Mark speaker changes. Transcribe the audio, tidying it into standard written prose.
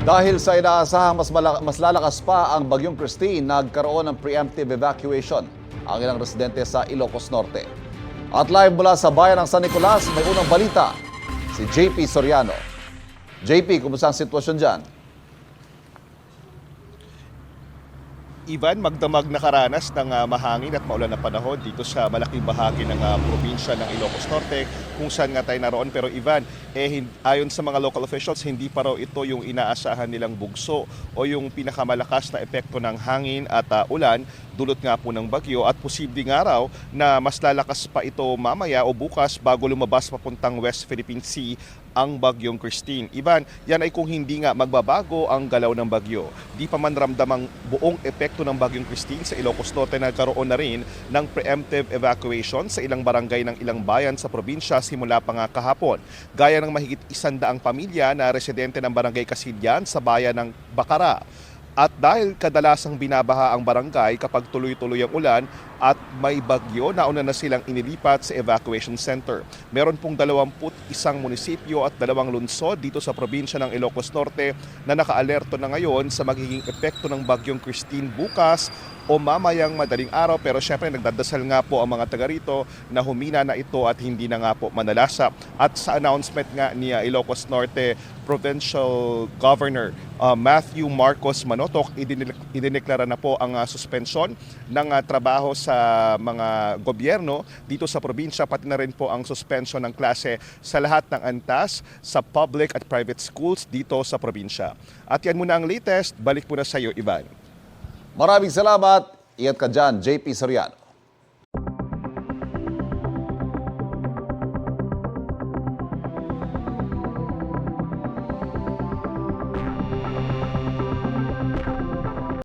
Speaker 1: Dahil sa inaasahang mas lalakas pa ang Bagyong Christine, nagkaroon ng preemptive evacuation ang ilang residente sa Ilocos Norte. At live mula sa bayan ng San Nicolas, may unang balita, si JP Soriano. JP, kumusta ang sitwasyon dyan?
Speaker 2: Ivan, magdamag nakaranas ng mahangin at maulan na panahon dito sa malaking bahagi ng probinsya ng Ilocos Norte kung saan nga tayo naroon. Pero Ivan, ayon sa mga local officials, hindi pa raw ito yung inaasahan nilang bugso o yung pinakamalakas na epekto ng hangin at ulan dulot nga po ng bagyo, at posible nga raw na mas lalakas pa ito mamaya o bukas bago lumabas papuntang West Philippine Sea ang Bagyong Christine. Ivan, yan ay kung hindi nga magbabago ang galaw ng bagyo. Di pa man ramdamang buong epekto ng Bagyong Christine sa Ilocos Norte, nagkaroon na rin ng preemptive evacuation sa ilang barangay ng ilang bayan sa probinsya simula pa nga kahapon. Gaya ng mahigit 100 pamilya na residente ng barangay Kasilyan sa bayan ng Bacara. At dahil kadalasang binabaha ang barangay kapag tuloy-tuloy ang ulan at may bagyo, nauna na silang inilipat sa evacuation center. Meron pong 21 munisipyo at 2 lungsod dito sa probinsya ng Ilocos Norte na nakaalerto na ngayon sa magiging epekto ng Bagyong Christine bukas o mamayang madaling araw. Pero syempre nagdadasal nga po ang mga taga rito na humina na ito at hindi na nga po manalasa. At sa announcement nga ni Ilocos Norte Provincial Governor Matthew Marcos Manotok, idineklara na po ang suspensyon ng trabaho sa mga gobyerno dito sa probinsya, pati na rin po ang suspension ng klase sa lahat ng antas sa public at private schools dito sa probinsya. At yan muna ang latest. Balik muna sa iyo, Ivan.
Speaker 1: Maraming salamat. Ingat ka dyan, JP Soriano.